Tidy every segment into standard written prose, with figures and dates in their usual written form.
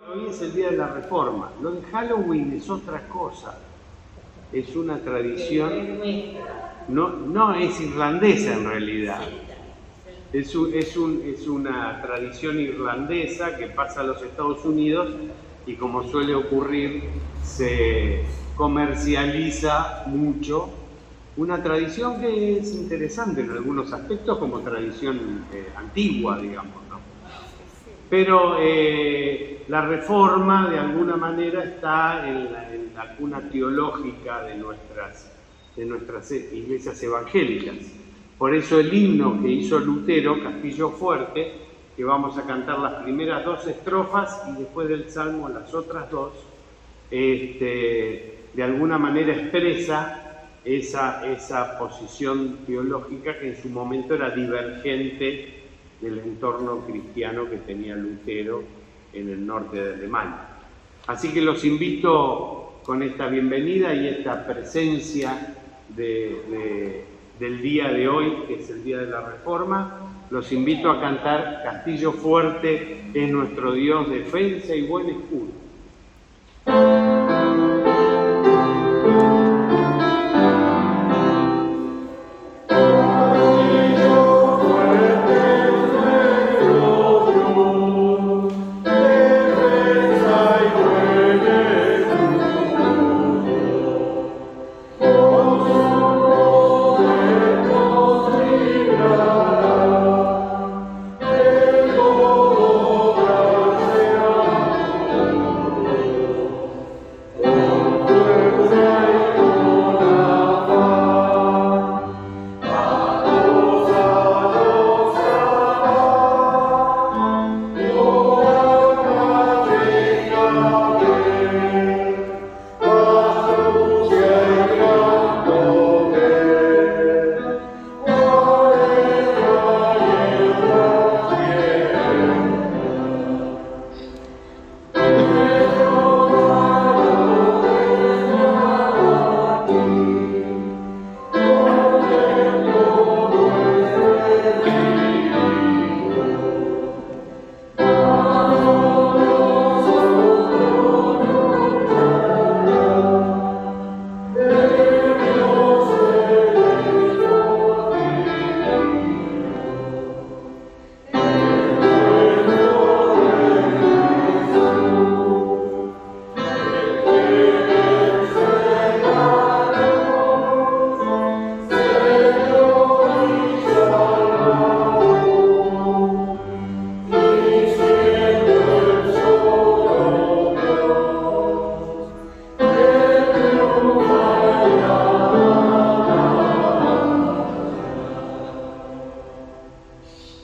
Hoy es el día de la Reforma. Lo de Halloween es otra cosa. Es una tradición, no es irlandesa en realidad. Es una tradición irlandesa que pasa a los Estados Unidos y, como suele ocurrir, se comercializa mucho. Una tradición que es interesante en algunos aspectos como tradición antigua, digamos, ¿no? Pero la Reforma, de alguna manera, está en la cuna teológica de nuestras iglesias evangélicas. Por eso el himno que hizo Lutero, Castillo Fuerte, que vamos a cantar las primeras 2 estrofas y después del Salmo las otras 2, de alguna manera expresa esa posición teológica que en su momento era divergente del entorno cristiano que tenía Lutero en el norte de Alemania. Así que los invito con esta bienvenida y esta presencia del día de hoy, que es el día de la Reforma, los invito a cantar Castillo Fuerte es nuestro Dios, defensa y buen escudo.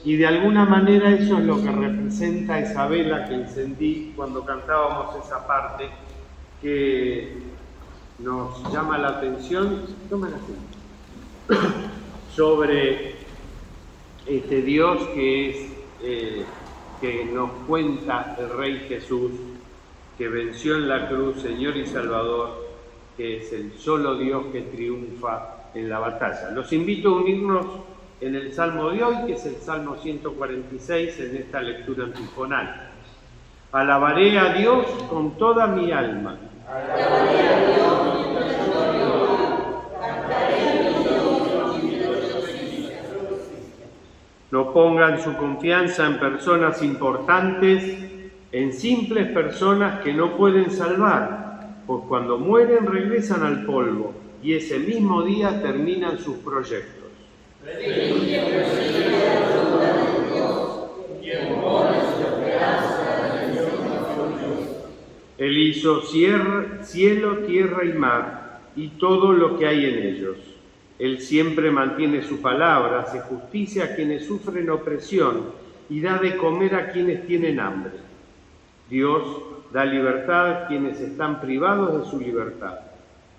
Y de alguna manera eso es lo que representa esa vela que encendí cuando cantábamos esa parte, que nos llama la atención, sobre este Dios que nos cuenta el Rey Jesús, que venció en la cruz, Señor y Salvador, que es el solo Dios que triunfa en la batalla. Los invito a unirnos en el Salmo de hoy, que es el Salmo 146, en esta lectura antifonal. Alabaré a Dios con toda mi alma. Alabaré a Dios con toda mi alma. Cantaré a Dios con mi justicia. No pongan su confianza en personas importantes, en simples personas que no pueden salvar, pues cuando mueren regresan al polvo y ese mismo día terminan sus proyectos. Él hizo cielo, tierra y mar, y todo lo que hay en ellos. Él siempre mantiene su palabra, hace justicia a quienes sufren opresión y da de comer a quienes tienen hambre. Dios da libertad a quienes están privados de su libertad.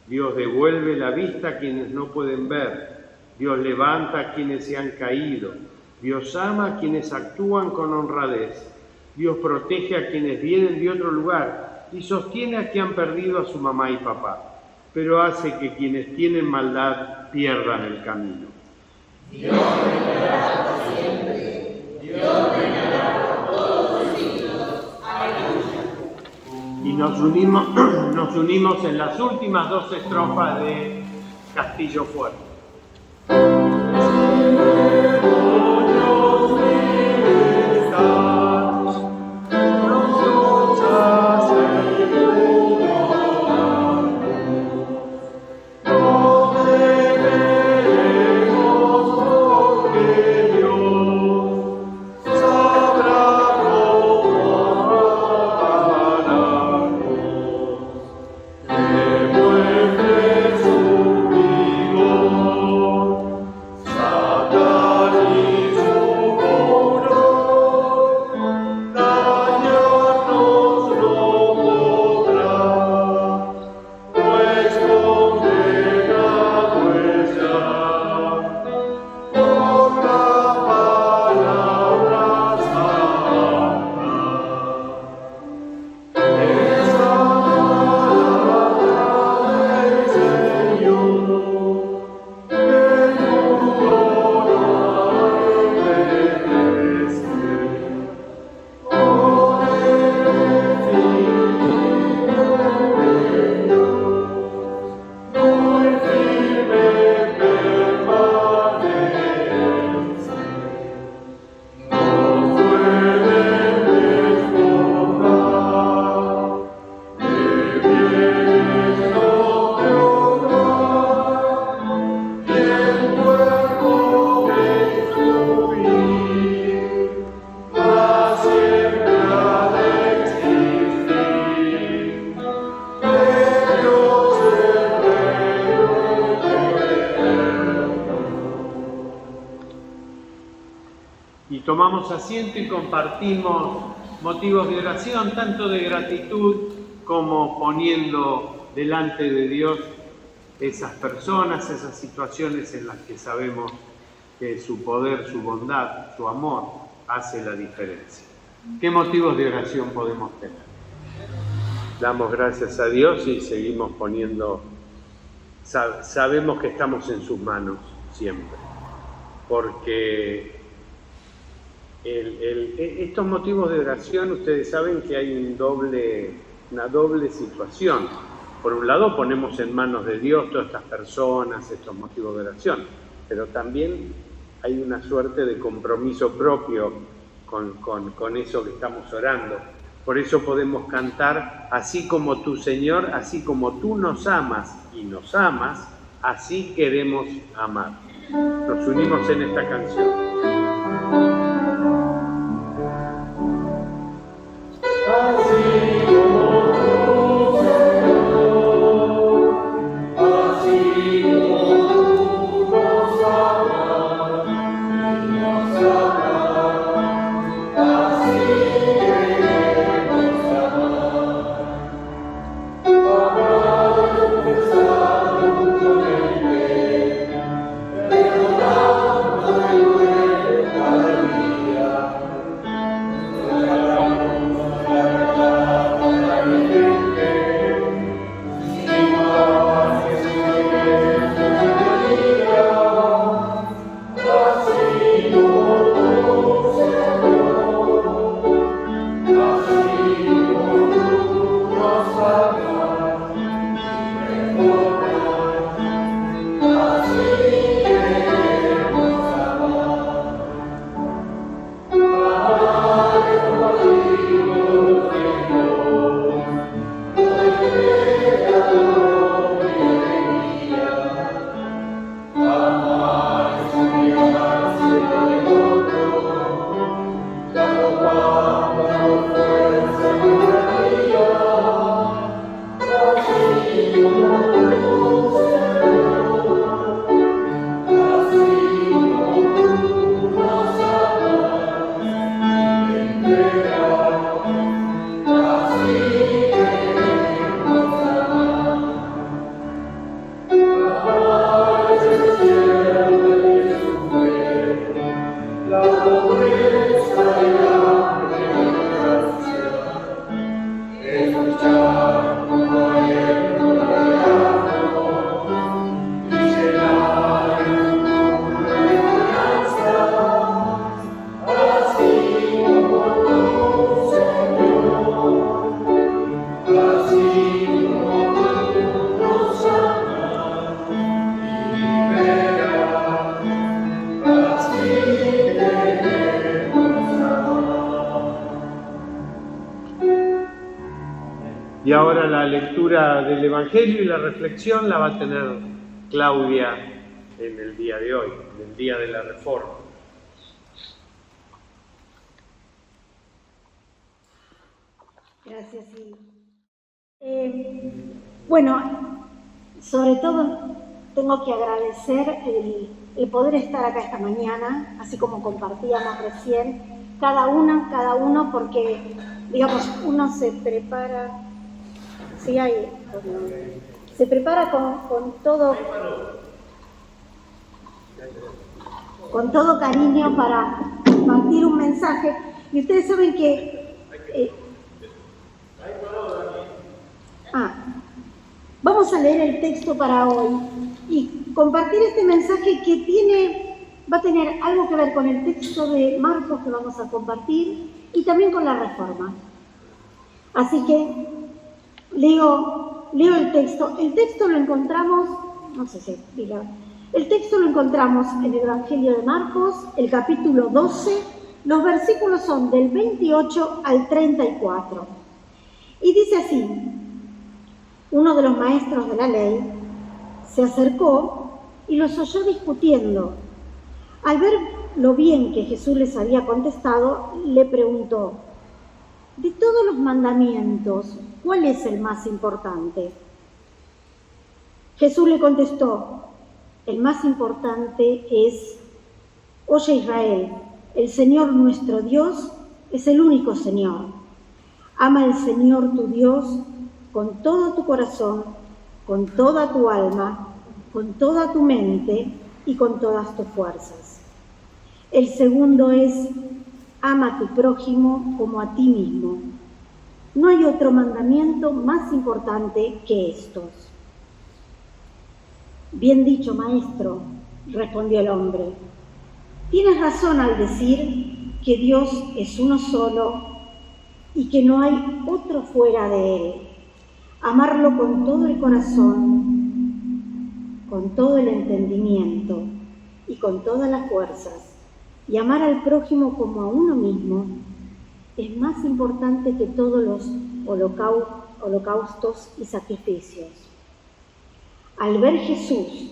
Dios devuelve la vista a quienes no pueden ver. Dios levanta a quienes se han caído. Dios ama a quienes actúan con honradez. Dios protege a quienes vienen de otro lugar y sostiene a quienes han perdido a su mamá y papá, pero hace que quienes tienen maldad pierdan el camino. Dios reinará por siempre. Dios reinará por todos los siglos. Aleluya. nos unimos en las últimas 2 estrofas de Castillo Fuerte. Tomamos asiento y compartimos motivos de oración, tanto de gratitud como poniendo delante de Dios esas personas, esas situaciones en las que sabemos que su poder, su bondad, su amor hace la diferencia. ¿Qué motivos de oración podemos tener? Damos gracias a Dios y seguimos poniendo, sabemos que estamos en sus manos siempre, porque estos motivos de oración, ustedes saben que hay una doble situación. Por un lado, ponemos en manos de Dios todas estas personas, estos motivos de oración, pero también hay una suerte de compromiso propio con eso que estamos orando. Por eso podemos cantar: así como tú, Señor, así como tú nos amas y nos amas, así queremos amar. Nos unimos en esta canción. Y ahora la lectura del Evangelio y la reflexión la va a tener Claudia en el día de hoy, en el día de la Reforma. Gracias, sí. Bueno, sobre todo tengo que agradecer el poder estar acá esta mañana, así como compartíamos recién, cada uno, porque, digamos, uno se prepara, sí hay, se prepara con todo cariño para compartir un mensaje, y ustedes saben que vamos a leer el texto para hoy y compartir este mensaje que va a tener algo que ver con el texto de Marcos que vamos a compartir y también con la Reforma. Así que leo el texto. El texto lo encontramos, el texto lo encontramos en el Evangelio de Marcos, el capítulo 12, los versículos son del 28 al 34. Y dice así: uno de los maestros de la ley se acercó y los oyó discutiendo. Al ver lo bien que Jesús les había contestado, le preguntó: de todos los mandamientos, ¿cuál es el más importante? Jesús le contestó: el más importante es: oye Israel, el Señor nuestro Dios es el único Señor. Ama al Señor tu Dios con todo tu corazón, con toda tu alma, con toda tu mente y con todas tus fuerzas. El segundo es: ama a tu prójimo como a ti mismo. No hay otro mandamiento más importante que estos. Bien dicho, maestro, respondió el hombre. Tienes razón al decir que Dios es uno solo y que no hay otro fuera de Él. Amarlo con todo el corazón, con todo el entendimiento y con todas las fuerzas, y amar al prójimo como a uno mismo, es más importante que todos los holocaustos y sacrificios. Al ver Jesús,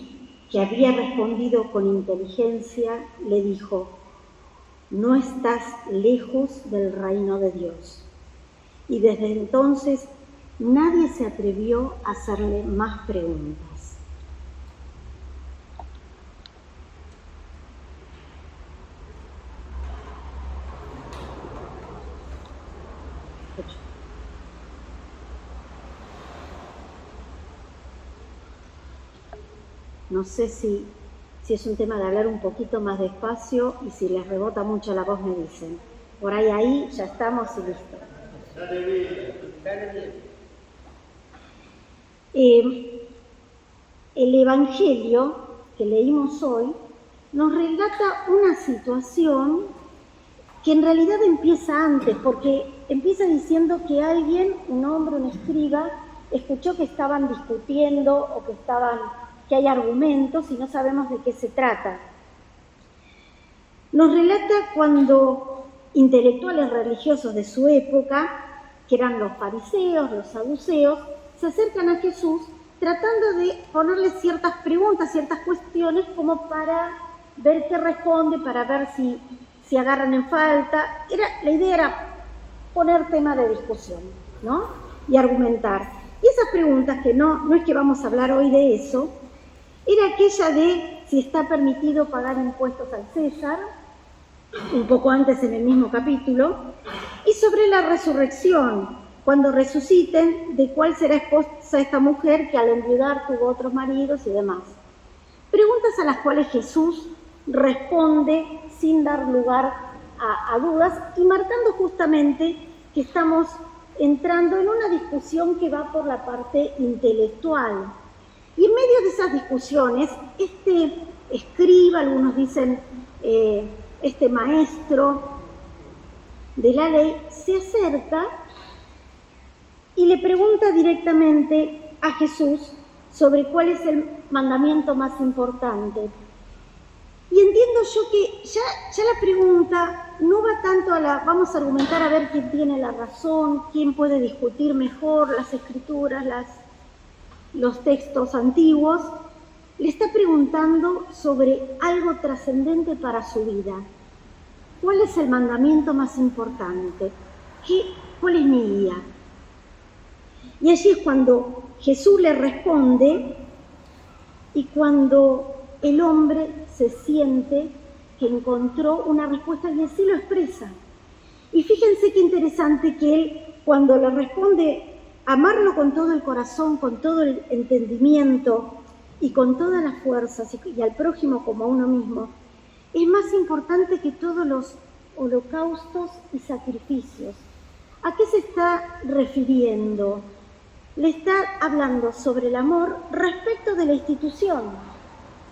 que había respondido con inteligencia, le dijo: no estás lejos del reino de Dios. Y desde entonces nadie se atrevió a hacerle más preguntas. No sé si es un tema de hablar un poquito más despacio, y si les rebota mucho la voz me dicen. Por ahí ya estamos y listo. El Evangelio que leímos hoy nos relata una situación que en realidad empieza antes, porque empieza diciendo que alguien, un hombre, un escriba, escuchó que estaban discutiendo o que hay argumentos y no sabemos de qué se trata. Nos relata cuando intelectuales religiosos de su época, que eran los fariseos, los saduceos, se acercan a Jesús tratando de ponerle ciertas preguntas, ciertas cuestiones, como para ver qué responde, para ver si agarran en falta. La idea era poner tema de discusión, ¿no? Y argumentar. Y esas preguntas, que no es que vamos a hablar hoy de eso, era aquella de si está permitido pagar impuestos al César, un poco antes en el mismo capítulo, y sobre la resurrección, cuando resuciten, de cuál será esposa esta mujer que al enviudar tuvo otros maridos y demás. Preguntas a las cuales Jesús responde sin dar lugar a dudas, y marcando justamente que estamos entrando en una discusión que va por la parte intelectual. Y en medio de esas discusiones, este escriba, algunos dicen este maestro de la ley, se acerca y le pregunta directamente a Jesús sobre cuál es el mandamiento más importante. Y entiendo yo que ya la pregunta no va tanto vamos a argumentar a ver quién tiene la razón, quién puede discutir mejor las escrituras, los textos antiguos. Le está preguntando sobre algo trascendente para su vida. ¿Cuál es el mandamiento más importante? ¿Cuál es mi guía? Y allí es cuando Jesús le responde y cuando el hombre se siente que encontró una respuesta y así lo expresa. Y fíjense qué interesante que él, cuando le responde, amarlo con todo el corazón, con todo el entendimiento y con todas las fuerzas y al prójimo como a uno mismo, es más importante que todos los holocaustos y sacrificios. ¿A qué se está refiriendo? Le está hablando sobre el amor respecto de la institución,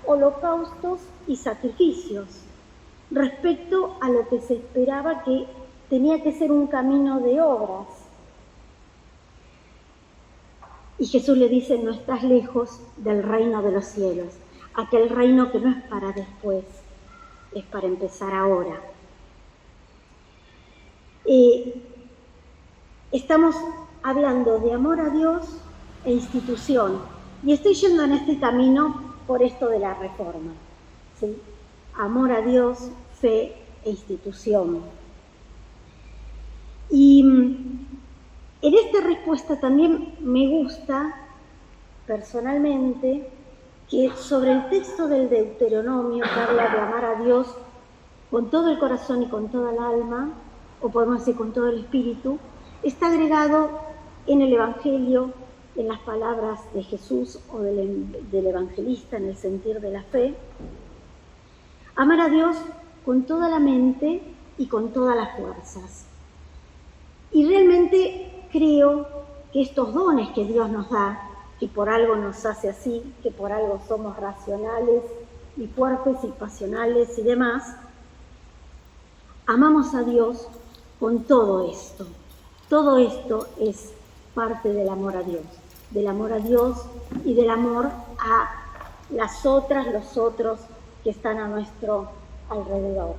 holocaustos y sacrificios, respecto a lo que se esperaba que tenía que ser un camino de obras. Y Jesús le dice, no estás lejos del reino de los cielos, aquel reino que no es para después, es para empezar ahora. Estamos hablando de amor a Dios e institución, y estoy yendo en este camino por esto de la reforma, ¿sí? Amor a Dios, fe e institución. Y en esta respuesta también me gusta, personalmente, que sobre el texto del Deuteronomio que habla de amar a Dios con todo el corazón y con toda el alma, o podemos decir con todo el espíritu, está agregado en el Evangelio, en las palabras de Jesús o del evangelista en el sentir de la fe, amar a Dios con toda la mente y con todas las fuerzas. Y realmente creo que estos dones que Dios nos da, que por algo nos hace así, que por algo somos racionales y fuertes y pasionales y demás, amamos a Dios con todo esto. Todo esto es parte del amor a Dios y del amor a las otras, los otros que están a nuestro alrededor,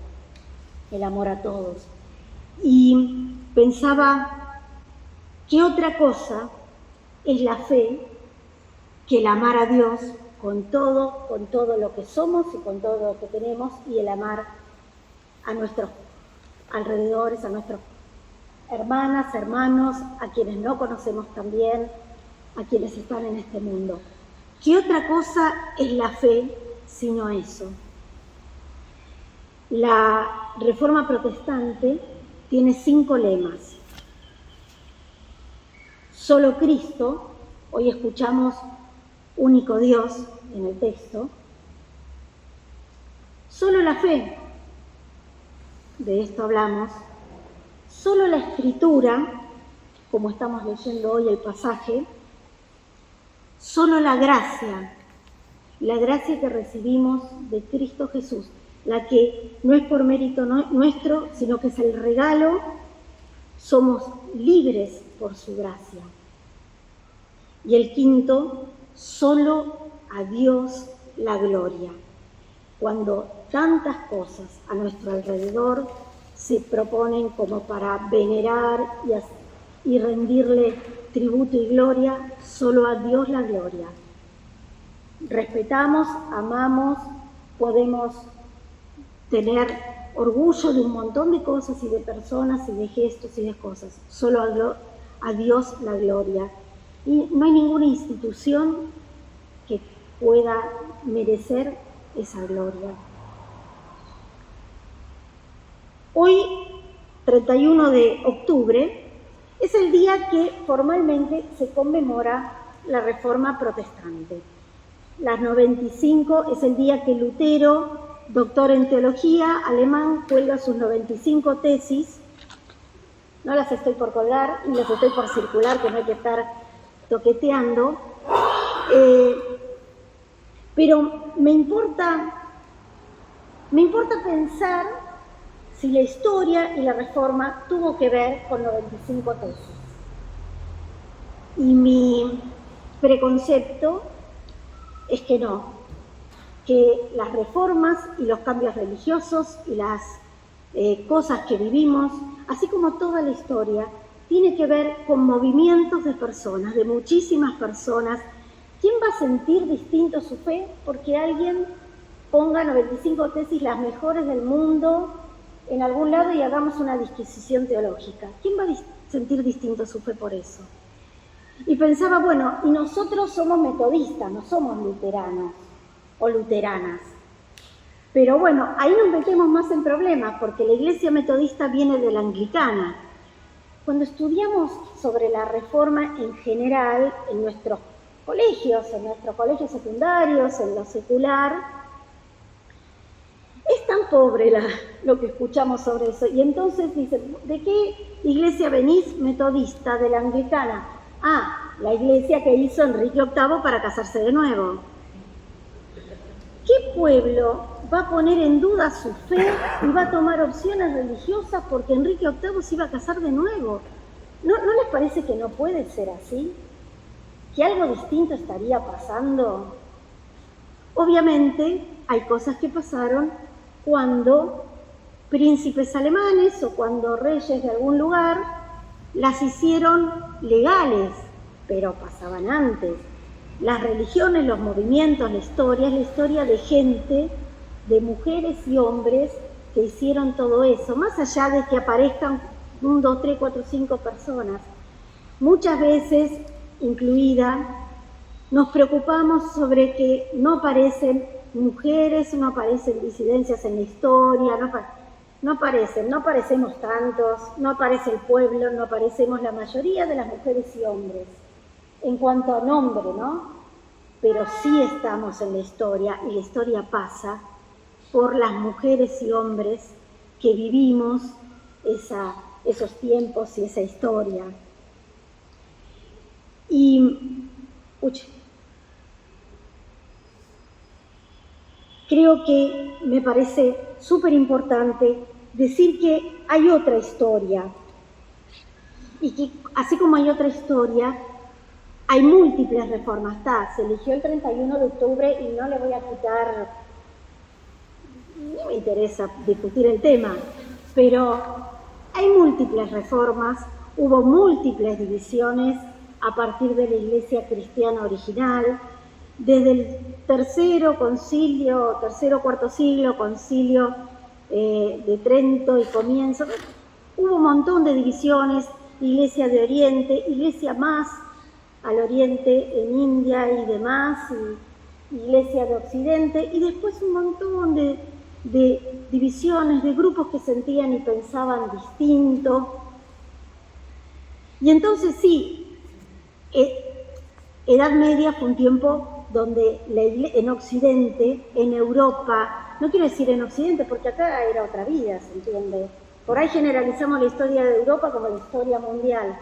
el amor a todos. Y pensaba, ¿qué otra cosa es la fe que el amar a Dios con todo lo que somos y con todo lo que tenemos, y el amar a nuestros alrededores, a nuestros hermanas, hermanos, a quienes no conocemos también, a quienes están en este mundo? ¿Qué otra cosa es la fe sino eso? La Reforma Protestante tiene 5 lemas. Solo Cristo, hoy escuchamos único Dios en el texto. Solo la fe, de esto hablamos. Solo la Escritura, como estamos leyendo hoy el pasaje. Solo la gracia que recibimos de Cristo Jesús, la que no es por mérito nuestro, sino que es el regalo, somos libres por su gracia. Y el 5, solo a Dios la gloria. Cuando tantas cosas a nuestro alrededor se proponen como para venerar y rendirle tributo y gloria, solo a Dios la gloria. Respetamos, amamos, podemos tener orgullo de un montón de cosas y de personas y de gestos y de cosas. Solo a Dios la gloria. Y no hay ninguna institución que pueda merecer esa gloria. Hoy, 31 de octubre, es el día que formalmente se conmemora la Reforma Protestante. Las 95 es el día que Lutero, doctor en teología, alemán, cuelga sus 95 tesis. No las estoy por colgar y las estoy por circular, que no hay que estar toqueteando. Pero me importa pensar si la historia y la reforma tuvo que ver con 95 tesis. Y mi preconcepto es que no. que las reformas y los cambios religiosos y las cosas que vivimos, así como toda la historia, tiene que ver con movimientos de personas, de muchísimas personas. ¿Quién va a sentir distinto su fe porque alguien ponga 95 tesis las mejores del mundo en algún lado y hagamos una disquisición teológica? ¿Quién va a sentir distinto su fe por eso? Y pensaba, bueno, y nosotros somos metodistas, no somos luteranos o luteranas. Pero bueno, ahí nos metemos más en problemas, porque la iglesia metodista viene de la anglicana. Cuando estudiamos sobre la reforma en general, en nuestros colegios secundarios, en lo secular, es tan pobre lo que escuchamos sobre eso. Y entonces dicen, ¿de qué iglesia venís? Metodista, de la anglicana. Ah, la iglesia que hizo Enrique VIII para casarse de nuevo. ¿Qué pueblo va a poner en duda su fe y va a tomar opciones religiosas porque Enrique VIII se iba a casar de nuevo? ¿No les parece que no puede ser así? ¿Que algo distinto estaría pasando? Obviamente hay cosas que pasaron cuando príncipes alemanes o cuando reyes de algún lugar las hicieron legales, pero pasaban antes. Las religiones, los movimientos, la historia, es la historia de gente, de mujeres y hombres que hicieron todo eso, más allá de que aparezcan 1, 2, 3, 4, 5 personas. Muchas veces, incluida, nos preocupamos sobre que no aparecen mujeres, no aparecen disidencias en la historia, no aparecemos tantos, no aparece el pueblo, no aparecemos la mayoría de las mujeres y hombres. En cuanto a nombre, ¿no? Pero sí estamos en la historia y la historia pasa por las mujeres y hombres que vivimos esos tiempos y esa historia. Y creo que me parece súper importante decir que hay otra historia y que así como hay otra historia, hay múltiples reformas. Se eligió el 31 de octubre y no le voy a quitar, no me interesa discutir el tema, pero hay múltiples reformas, hubo múltiples divisiones a partir de la iglesia cristiana original, desde el cuarto siglo, concilio de Trento y comienzo, hubo un montón de divisiones, iglesia de Oriente, iglesia más al oriente en India y demás, y iglesia de Occidente, y después un montón de divisiones, de grupos que sentían y pensaban distinto. Y entonces sí, Edad Media fue un tiempo donde en Occidente, en Europa, no quiero decir en Occidente porque acá era otra vida, ¿se entiende? Por ahí generalizamos la historia de Europa como la historia mundial.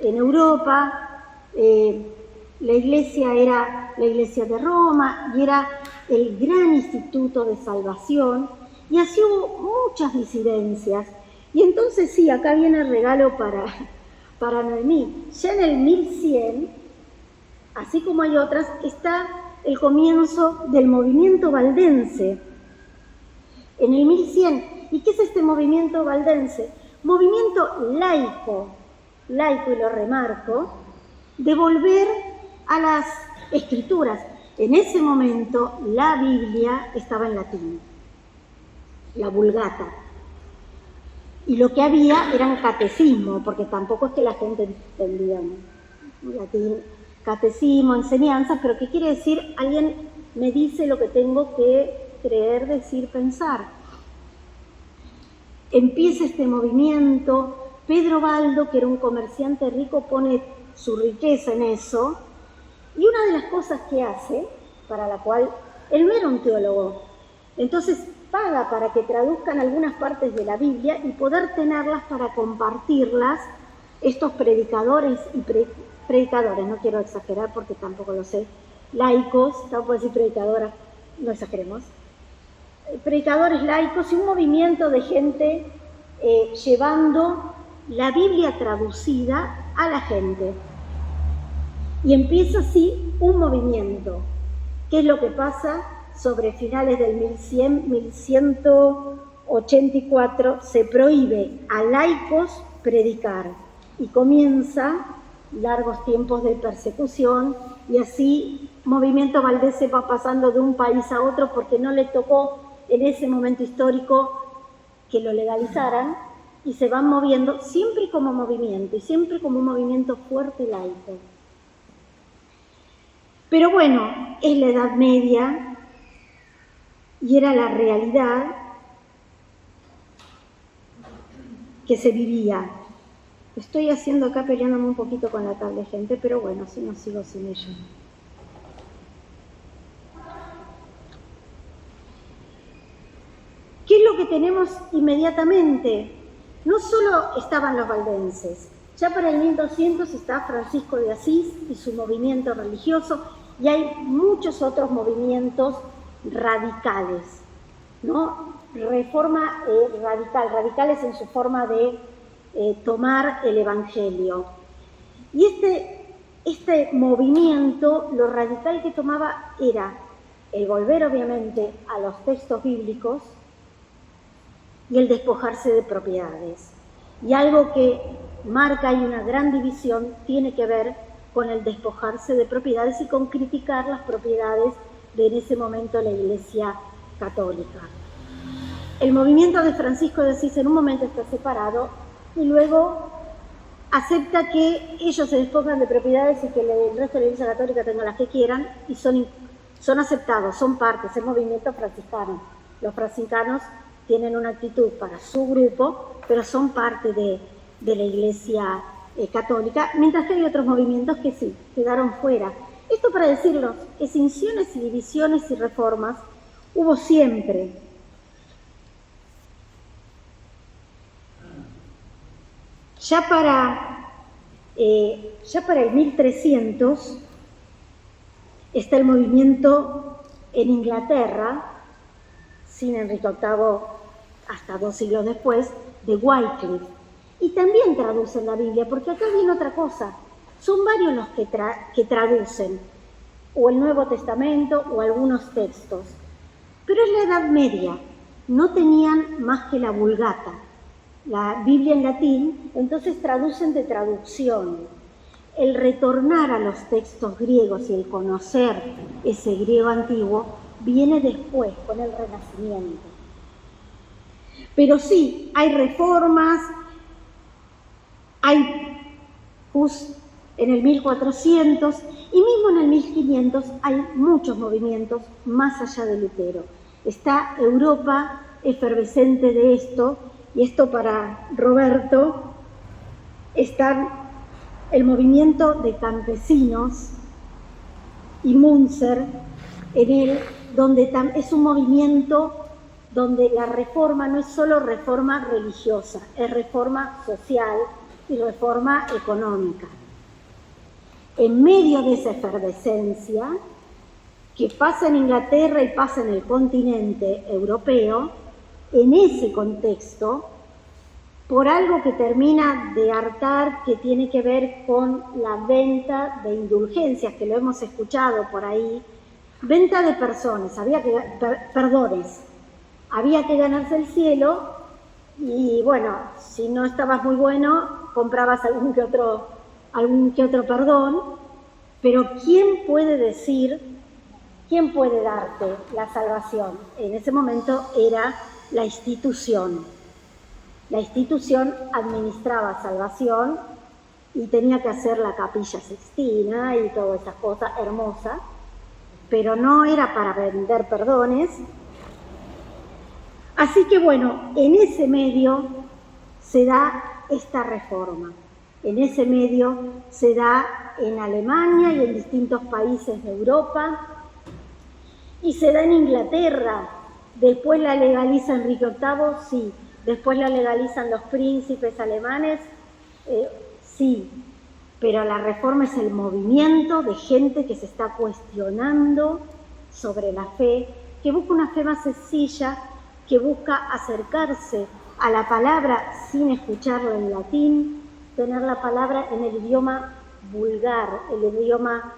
En Europa, la iglesia era la iglesia de Roma y era el gran instituto de salvación, y así hubo muchas disidencias. Y entonces sí, acá viene el regalo para Noemí. Ya en el 1100, así como hay otras, está el comienzo del movimiento valdense. En el 1100, ¿y qué es este movimiento valdense? Movimiento laico, y lo remarco, de volver a las escrituras. En ese momento la Biblia estaba en latín, la Vulgata. Y lo que había eran catecismo, porque tampoco es que la gente entendía latín, catecismo, enseñanzas, pero ¿qué quiere decir? Alguien me dice lo que tengo que creer, decir, pensar. Empieza este movimiento. Pedro Baldo, que era un comerciante rico, pone su riqueza en eso, y una de las cosas que hace, para la cual él no era un teólogo, entonces paga para que traduzcan algunas partes de la Biblia y poder tenerlas para compartirlas, estos predicadores y predicadores, no quiero exagerar porque tampoco lo sé, laicos, tampoco decir predicadoras, no exageremos, predicadores laicos y un movimiento de gente llevando la Biblia traducida a la gente. Y empieza así un movimiento. ¿Qué es lo que pasa? sobre finales del 1184, se prohíbe a laicos predicar y comienza largos tiempos de persecución, y así Movimiento Valdés se va pasando de un país a otro porque no le tocó en ese momento histórico que lo legalizaran, y se van moviendo siempre como movimiento y siempre como un movimiento fuerte laico. Pero bueno, es la Edad Media y era la realidad que se vivía. Estoy haciendo acá peleándome un poquito con la tablet, gente, pero bueno, si no sigo sin ella. ¿Qué es lo que tenemos inmediatamente? No solo estaban los valdenses, ya para el 1200 está Francisco de Asís y su movimiento religioso, y hay muchos otros movimientos radicales, ¿no? Reforma radicales en su forma de tomar el Evangelio. Y este movimiento, lo radical que tomaba era el volver obviamente a los textos bíblicos y el despojarse de propiedades. Y algo que marca ahí una gran división tiene que ver con el despojarse de propiedades y con criticar las propiedades de en ese momento la Iglesia Católica. El movimiento de Francisco de Asís en un momento está separado y luego acepta que ellos se despojan de propiedades y que el resto de la Iglesia Católica tenga las que quieran, y son aceptados, son parte, es el movimiento franciscano. Los franciscanos tienen una actitud para su grupo, pero son parte de la Iglesia Católica, mientras que hay otros movimientos que sí, quedaron fuera. Esto para decirlos, escisiones y divisiones y reformas hubo siempre. Ya para el 1300 está el movimiento en Inglaterra, sin Enrique VIII hasta 2 siglos después, de Wycliffe. Y también traducen la Biblia, porque acá viene otra cosa. Son varios los que traducen, o el Nuevo Testamento o algunos textos. Pero es la Edad Media, no tenían más que la Vulgata, la Biblia en latín, entonces traducen de traducción. El retornar a los textos griegos y el conocer ese griego antiguo viene después, con el Renacimiento. Pero sí, hay reformas, hay en el 1400 y mismo en el 1500 hay muchos movimientos más allá de Lutero. Está Europa efervescente de esto, y esto para Roberto, está el movimiento de campesinos y Münzer, donde es un movimiento donde la reforma no es solo reforma religiosa, es reforma social y reforma económica. En medio de esa efervescencia que pasa en Inglaterra y pasa en el continente europeo, en ese contexto, por algo que termina de hartar, que tiene que ver con la venta de indulgencias, que lo hemos escuchado por ahí, venta de personas, perdones, había que ganarse el cielo, y bueno, si no estabas muy bueno, comprabas algún que otro perdón, pero ¿quién puede darte la salvación? En ese momento era la institución. La institución administraba salvación y tenía que hacer la Capilla Sixtina y todas esas cosas hermosas, pero no era para vender perdones. Así que bueno, en ese medio se da esta reforma. En ese medio se da en Alemania y en distintos países de Europa, y se da en Inglaterra. Después la legaliza Enrique VIII, sí. Después la legalizan los príncipes alemanes, sí. Pero la reforma es el movimiento de gente que se está cuestionando sobre la fe, que busca una fe más sencilla, que busca acercarse a la palabra sin escucharla en latín, tener la palabra en el idioma vulgar, el idioma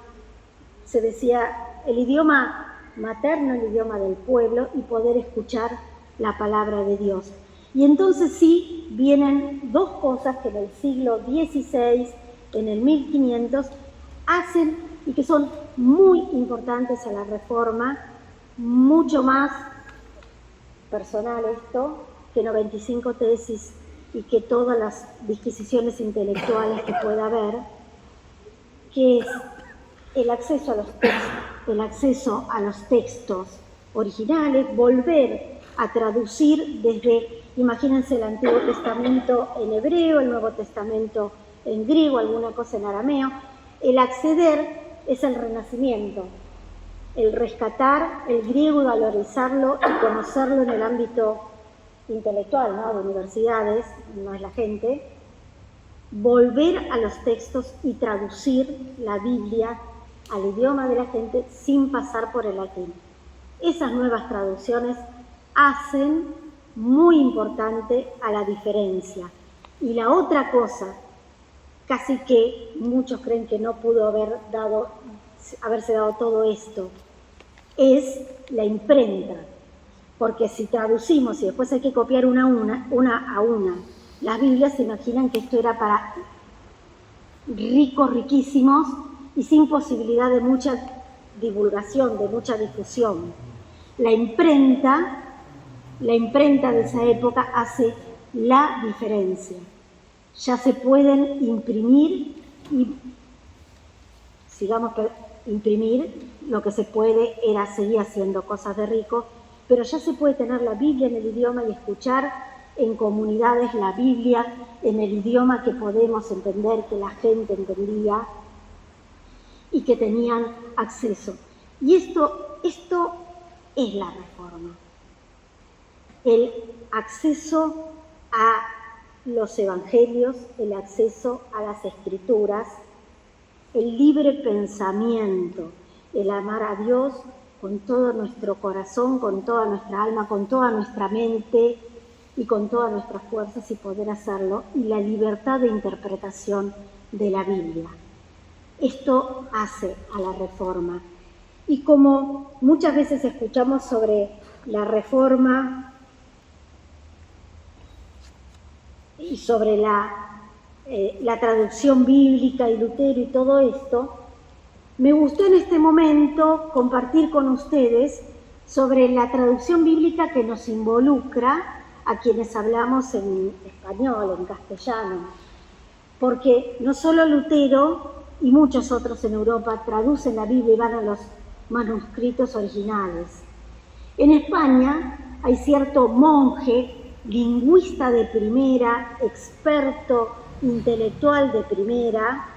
materno, el idioma del pueblo, y poder escuchar la palabra de Dios. Y entonces sí vienen dos cosas que en el siglo XVI, en el 1500, hacen y que son muy importantes a la Reforma, mucho más personal esto que 95 tesis y que todas las disquisiciones intelectuales que pueda haber, que es el acceso a los textos originales, volver a traducir desde, imagínense, el Antiguo Testamento en hebreo, el Nuevo Testamento en griego, alguna cosa en arameo. El acceder es el renacimiento, el rescatar el griego y valorizarlo y conocerlo en el ámbito intelectual, ¿no?, de universidades, no es la gente, volver a los textos y traducir la Biblia al idioma de la gente sin pasar por el latín. Esas nuevas traducciones hacen muy importante a la diferencia. Y la otra cosa, casi que muchos creen que no pudo haberse dado todo esto, es la imprenta. Porque si traducimos y después hay que copiar una a una, las Biblias se imaginan que esto era para ricos, riquísimos y sin posibilidad de mucha divulgación, de mucha difusión. La imprenta de esa época hace la diferencia. Ya se pueden imprimir y, imprimir, lo que se puede seguía haciendo cosas de rico, pero ya se puede tener la Biblia en el idioma y escuchar en comunidades la Biblia en el idioma que podemos entender, que la gente entendía y que tenían acceso. Y esto es la Reforma. El acceso a los evangelios, el acceso a las escrituras, el libre pensamiento, el amar a Dios con todo nuestro corazón, con toda nuestra alma, con toda nuestra mente y con todas nuestras fuerzas y poder hacerlo, y la libertad de interpretación de la Biblia. Esto hace a la Reforma. Y como muchas veces escuchamos sobre la Reforma y sobre la traducción bíblica y Lutero y todo esto, me gustó en este momento compartir con ustedes sobre la traducción bíblica que nos involucra a quienes hablamos en español, en castellano, porque no solo Lutero y muchos otros en Europa traducen la Biblia y van a los manuscritos originales. En España hay cierto monje, lingüista de primera, experto intelectual de primera,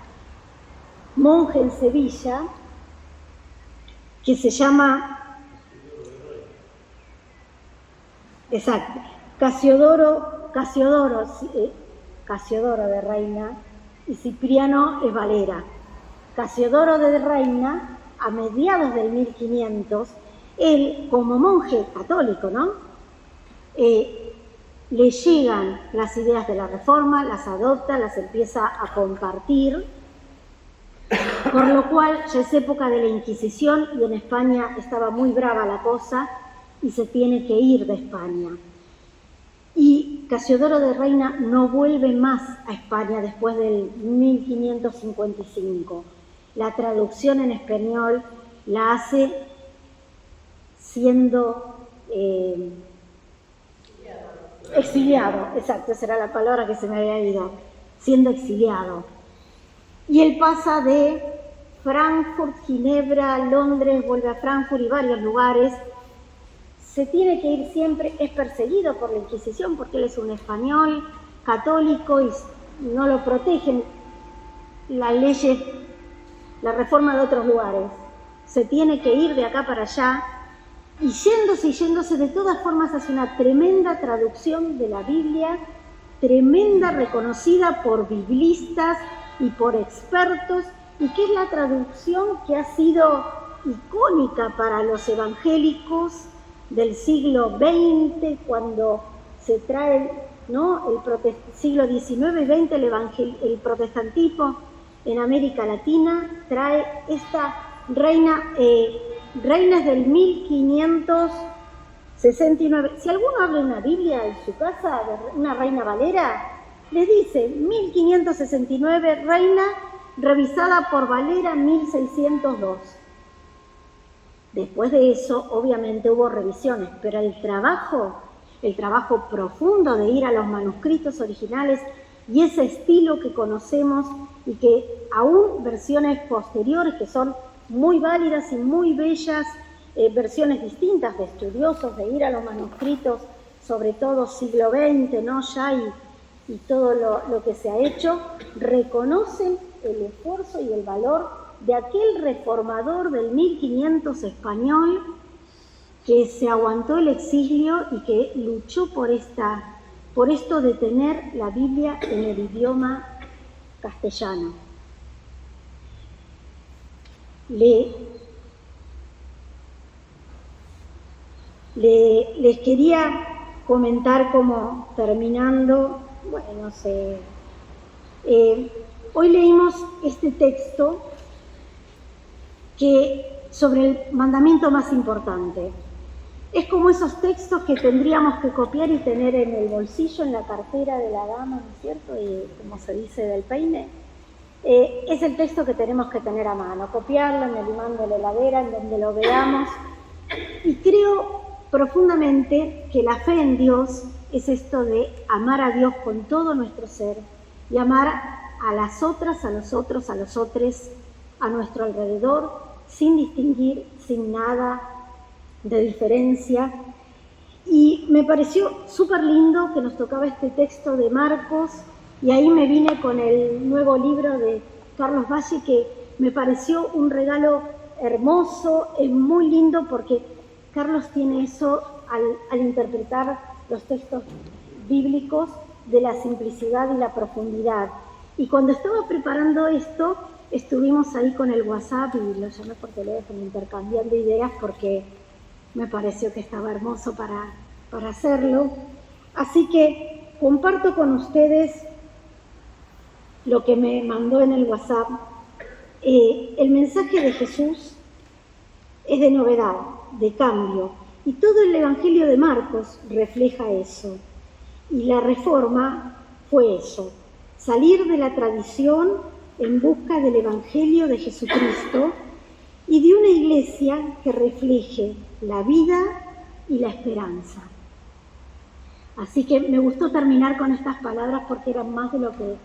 monje en Sevilla, que se llama Casiodoro de Reina, y Cipriano es Valera. Casiodoro de Reina, a mediados del 1500, él, como monje católico, ¿no?, le llegan las ideas de la Reforma, las adopta, las empieza a compartir, por lo cual ya es época de la Inquisición y en España estaba muy brava la cosa y se tiene que ir de España. Y Casiodoro de Reina no vuelve más a España después del 1555. La traducción en español la hace siendo exiliado, exacto, esa era la palabra que se me había ido, siendo exiliado. Y él pasa de Frankfurt, Ginebra, Londres, vuelve a Frankfurt y varios lugares. Se tiene que ir siempre, es perseguido por la Inquisición porque él es un español católico y no lo protegen las leyes, la reforma de otros lugares. Se tiene que ir de acá para allá y yéndose, de todas formas hace una tremenda traducción de la Biblia, tremenda, reconocida por biblistas y por expertos, y que es la traducción que ha sido icónica para los evangélicos del siglo XX, cuando se trae, ¿no?, siglo XIX y XX, el protestantismo en América Latina, trae esta reina Reina es del 1569. Si alguno habla una Biblia en su casa, una Reina Valera, les dice 1569, Reina, revisada por Valera 1602. Después de eso, obviamente hubo revisiones, pero el trabajo profundo de ir a los manuscritos originales y ese estilo que conocemos y que aún versiones posteriores que son muy válidas y muy bellas, versiones distintas de estudiosos, de ir a los manuscritos, sobre todo siglo XX, ¿no? Ya y todo lo que se ha hecho, reconocen el esfuerzo y el valor de aquel reformador del 1500 español que se aguantó el exilio y que luchó por esto de tener la Biblia en el idioma castellano. Les quería comentar como terminando, bueno, no sé, hoy leímos este texto sobre el mandamiento más importante. Es como esos textos que tendríamos que copiar y tener en el bolsillo, en la cartera de la dama, ¿no es cierto? Y como se dice del peine. Es el texto que tenemos que tener a mano, copiarlo en el imán de la heladera, en donde lo veamos. Y creo profundamente que la fe en Dios es esto de amar a Dios con todo nuestro ser y amar a las otras, a los otros, a los otros, a nuestro alrededor, sin distinguir, sin nada de diferencia. Y me pareció súper lindo que nos tocaba este texto de Marcos, y ahí me vine con el nuevo libro de Carlos Valle, que me pareció un regalo hermoso, es muy lindo porque Carlos tiene eso al interpretar los textos bíblicos de la simplicidad y la profundidad. Y cuando estaba preparando esto, estuvimos ahí con el WhatsApp y lo llamé por teléfono intercambiando ideas porque me pareció que estaba hermoso para hacerlo. Así que comparto con ustedes lo que me mandó en el WhatsApp. El mensaje de Jesús es de novedad, de cambio, y todo el Evangelio de Marcos refleja eso. Y la reforma fue eso, salir de la tradición en busca del Evangelio de Jesucristo y de una iglesia que refleje la vida y la esperanza. Así que me gustó terminar con estas palabras porque eran más de lo que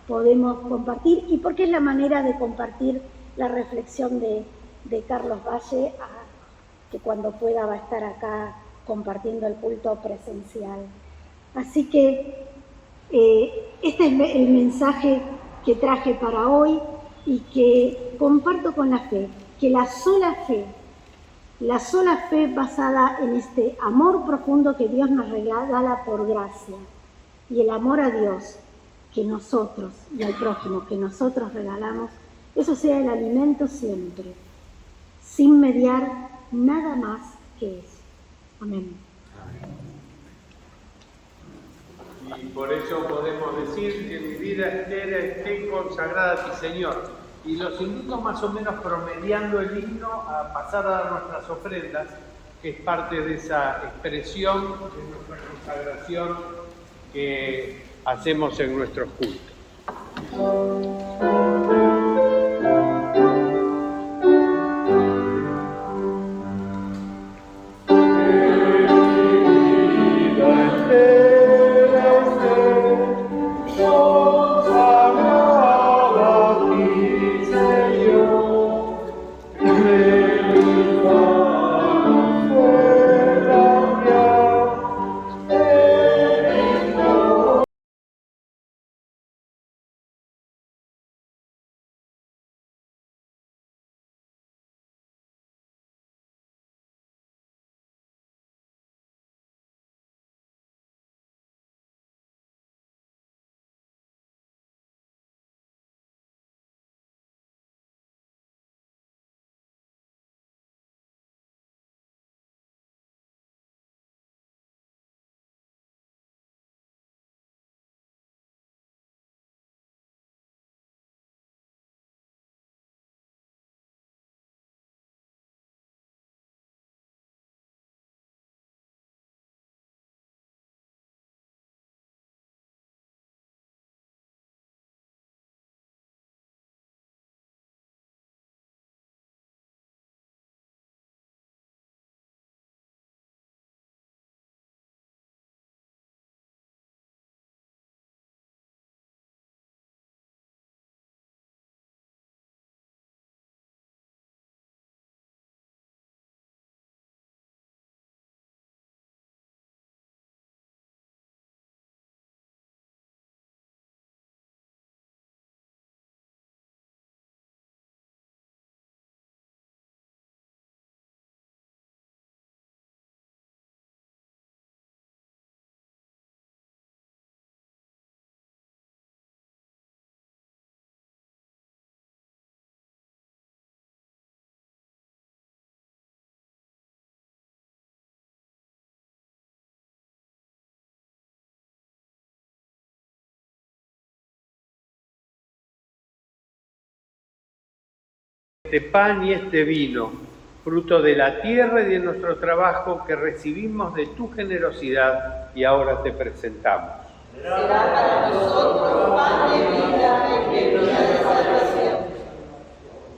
podemos compartir y porque es la manera de compartir la reflexión de Carlos Valle, que cuando pueda va a estar acá compartiendo el culto presencial. Así que este es el mensaje que traje para hoy y que comparto con la fe, que la sola fe basada en este amor profundo que Dios nos regala por gracia y el amor a Dios que nosotros y al prójimo que nosotros regalamos, eso sea el alimento siempre, sin mediar nada más que eso. Amén. Y por eso podemos decir que mi vida entera esté consagrada a ti, Señor. Y los invito más o menos promediando el himno a pasar a dar nuestras ofrendas, que es parte de esa expresión de nuestra consagración que hacemos en nuestros cultos. este pan y este vino, fruto de la tierra y de nuestro trabajo que recibimos de tu generosidad y ahora te presentamos. Será para nosotros pan de vida y bebida de salvación.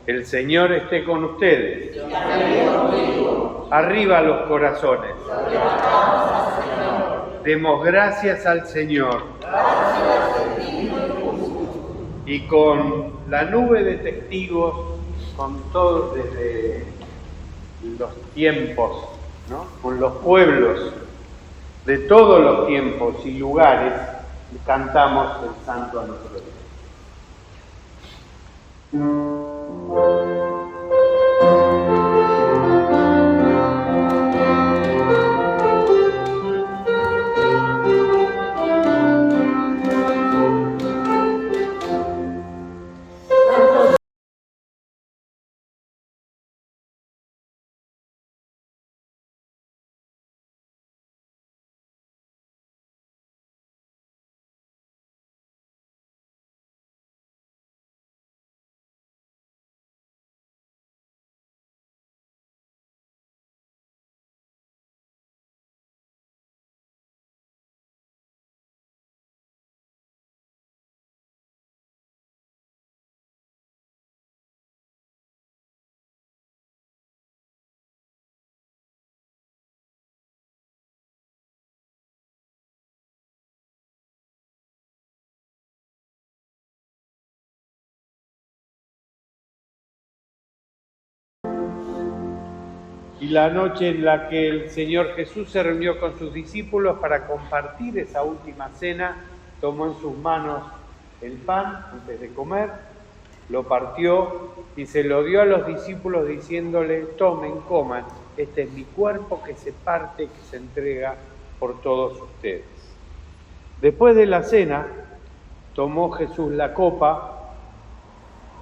El Señor esté con ustedes. Y también conmigo. Arriba los corazones. Lo levantamos al Señor. Demos gracias al Señor. Gracias al digno y justo. Y con la nube de testigos, con todos desde los tiempos, ¿no? Con los pueblos de todos los tiempos y lugares, cantamos el Santo a nuestro Dios. Y la noche en la que el Señor Jesús se reunió con sus discípulos para compartir esa última cena, tomó en sus manos el pan antes de comer, lo partió y se lo dio a los discípulos diciéndole: tomen, coman, este es mi cuerpo que se parte, que se entrega por todos ustedes. Después de la cena, tomó Jesús la copa,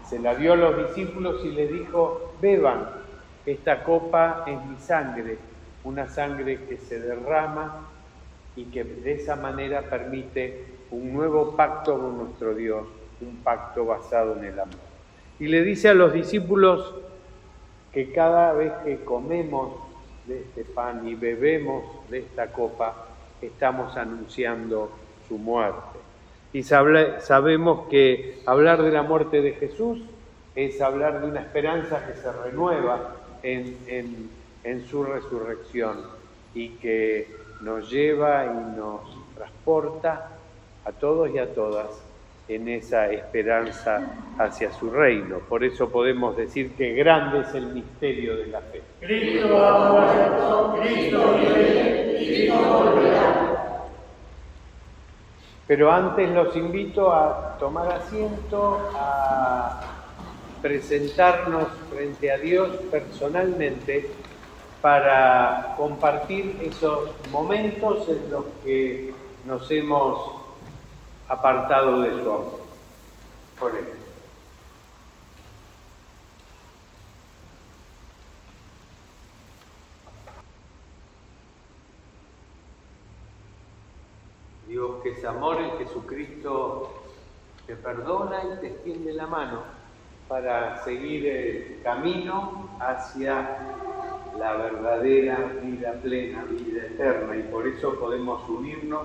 se la dio a los discípulos y les dijo: beban. Esta copa es mi sangre, una sangre que se derrama y que de esa manera permite un nuevo pacto con nuestro Dios, un pacto basado en el amor. Y le dice a los discípulos que cada vez que comemos de este pan y bebemos de esta copa, estamos anunciando su muerte. Y sabemos que hablar de la muerte de Jesús es hablar de una esperanza que se renueva en su resurrección y que nos lleva y nos transporta a todos y a todas en esa esperanza hacia su reino. Por eso podemos decir que grande es el misterio de la fe. Cristo ha muerto, Cristo vive y Cristo volverá. Pero antes los invito a tomar asiento, a presentarnos frente a Dios personalmente para compartir esos momentos en los que nos hemos apartado de su amor. Por él. Dios, que es amor, en Jesucristo te perdona y te extiende la mano para seguir el camino hacia la verdadera vida plena, vida eterna, y por eso podemos unirnos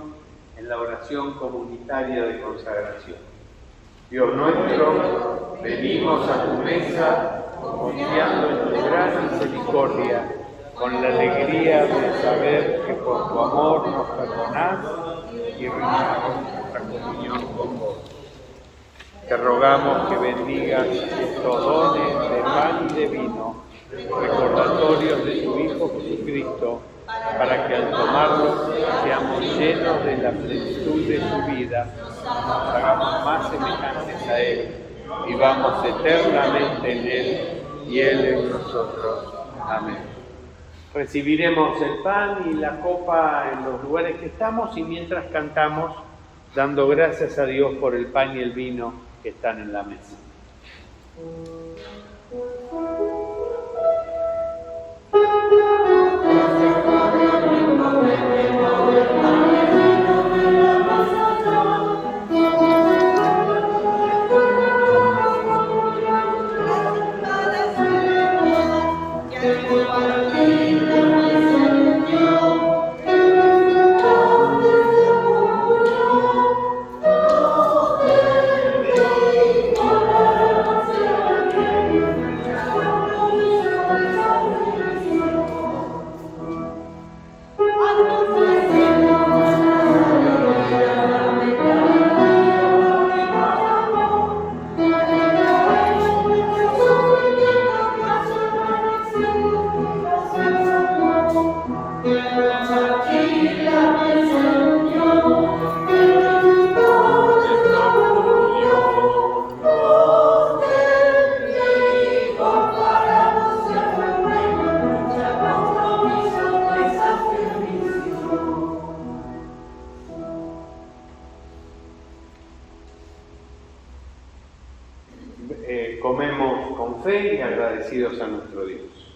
en la oración comunitaria de consagración. Dios nuestro, venimos a tu mesa confiando en tu gran misericordia, con la alegría de saber que por tu amor nos perdonás y renovamos nuestra comunión con vos. Te rogamos que bendigas estos dones de pan y de vino, recordatorios de tu Hijo Jesucristo, para que al tomarlos seamos llenos de la plenitud de su vida, nos hagamos más semejantes a Él, vivamos eternamente en Él y Él en nosotros. Amén. Recibiremos el pan y la copa en los lugares que estamos y mientras cantamos, dando gracias a Dios por el pan y el vino que están en la mesa. Gracias, comemos con fe y agradecidos a nuestro Dios.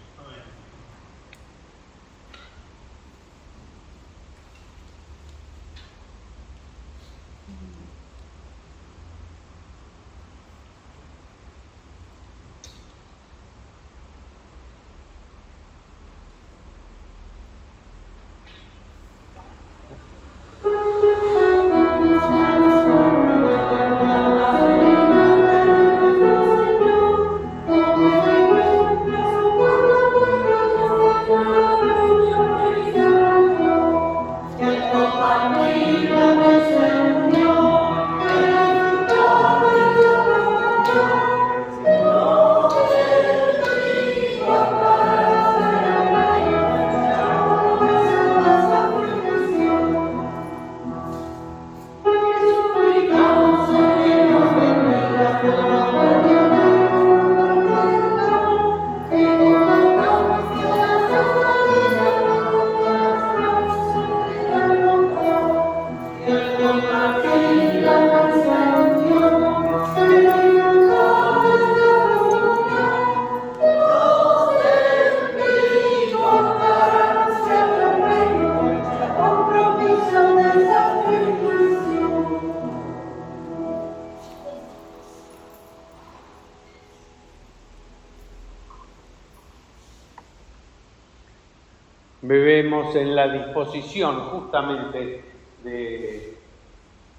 Bebemos en la disposición justamente de,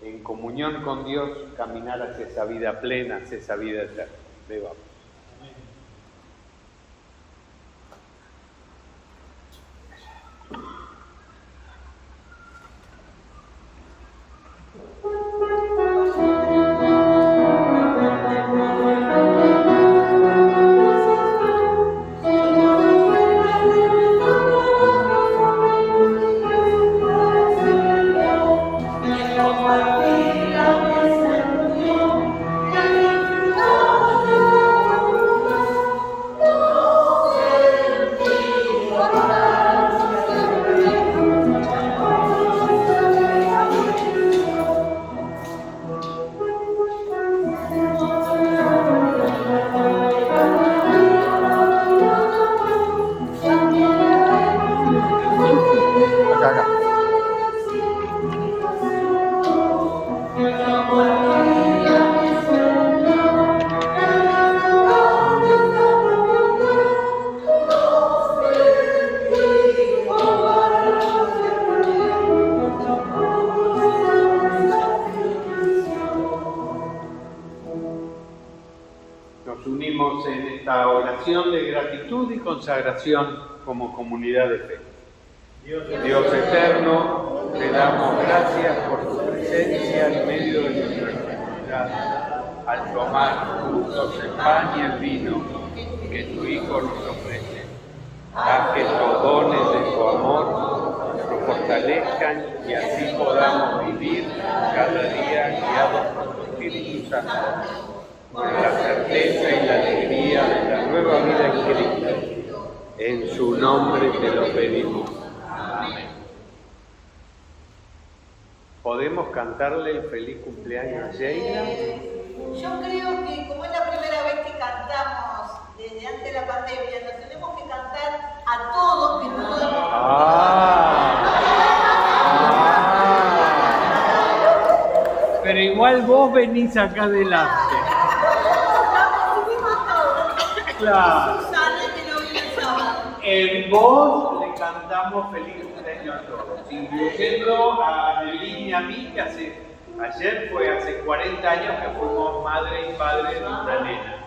en comunión con Dios, caminar hacia esa vida plena, hacia esa vida eterna. Bebamos. De gratitud y consagración como comunidad de fe. Dios eterno, te damos gracias por tu presencia en medio de nuestra comunidad al tomar juntos el pan y el vino que tu Hijo nos ofrece. Haz que estos dones de tu amor nos fortalezcan y así podamos vivir cada día guiados por tu Espíritu Santo, con la certeza y la alegría de la nueva vida en Cristo. En su nombre te lo pedimos. Amén. ¿Podemos cantarle el feliz cumpleaños a Sheila? Yo creo que como es la primera vez que cantamos desde antes de la pandemia, nos tenemos que cantar a todos que no podemos. Pero igual vos venís acá adelante. Claro. En voz le cantamos feliz cumpleaños a todos, incluyendo a Nelly y a mí, que ayer fue hace 40 años que fuimos madre y padre de una nena.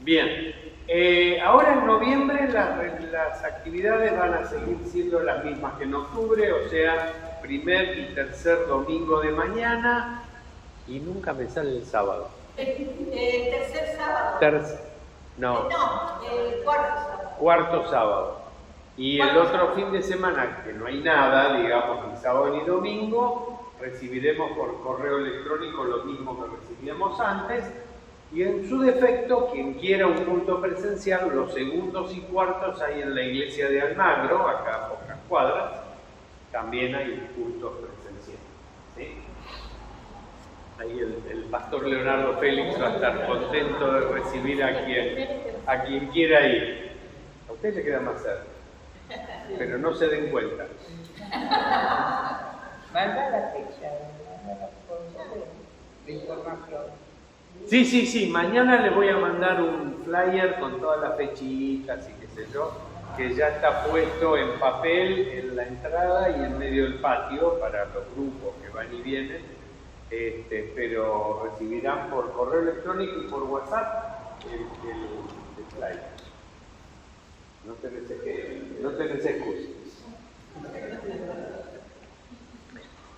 Bien, ahora en noviembre las actividades van a seguir siendo las mismas que en octubre, o sea, primer y tercer domingo de mañana, Y nunca me sale el sábado. Tercer sábado. No, El cuarto sábado. cuarto sábado. Y el otro fin de semana, que no hay nada, digamos, ni sábado ni domingo, recibiremos por correo electrónico lo mismo que recibíamos antes. Y en su defecto, quien quiera un culto presencial, los segundos y cuartos hay en la iglesia de Almagro, acá a pocas cuadras, también hay cultos presenciales. ¿Sí? Ahí el pastor Leonardo Félix va a estar contento de recibir a quien quiera ir. A usted le queda más cerca, pero no se den cuenta. Manda la fecha, de información. Sí, mañana les voy a mandar un flyer con todas las fechitas y qué sé yo, que ya está puesto en papel en la entrada y en medio del patio para los grupos que van y vienen, pero recibirán por correo electrónico y por WhatsApp el flyer. No tenés excusas.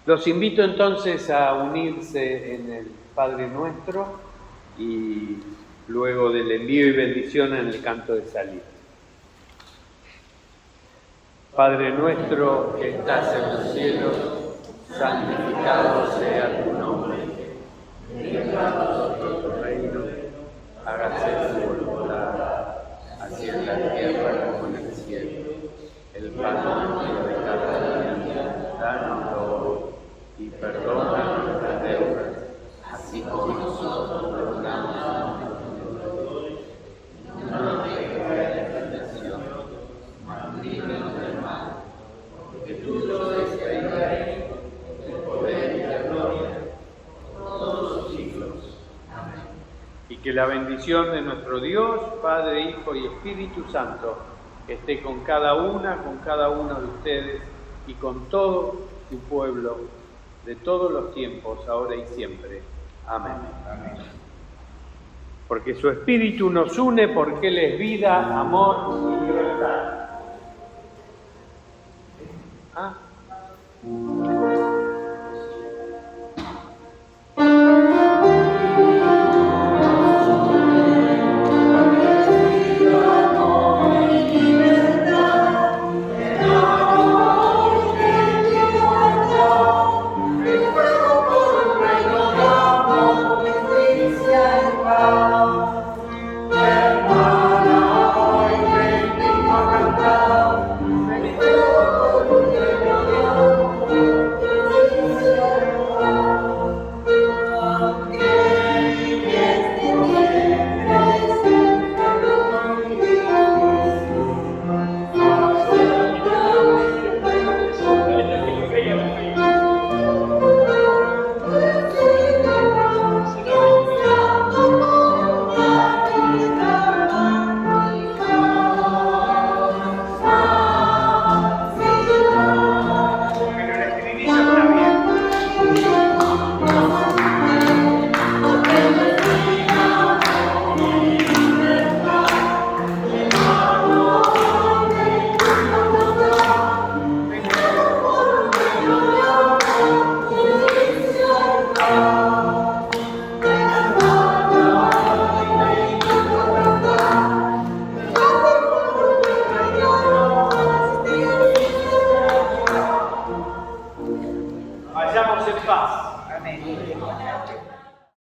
Los invito entonces a unirse en el Padre Nuestro y luego del envío y bendición en el canto de salida. Padre nuestro que estás en los cielos, santificado sea tu nombre. Venga a nosotros tu reino, hágase tu voluntad, así en la tierra como en el cielo. El pan nuestro de cada día, danos hoy y perdona nuestras deudas, así como nosotros perdonamos a nuestros deudores. No nos dejes caer en tentación, mas líbranos del mal, porque tuyo es el reino, el poder y la gloria, por todos los siglos. Amén. Y que la bendición de nuestro Dios, Padre, Hijo y Espíritu Santo, esté con cada uno de ustedes y con todo su pueblo de todos los tiempos, ahora y siempre. Amén. Amén. Porque su Espíritu nos une, porque Él es vida, amor y libertad. Vayamos en paz. Amén.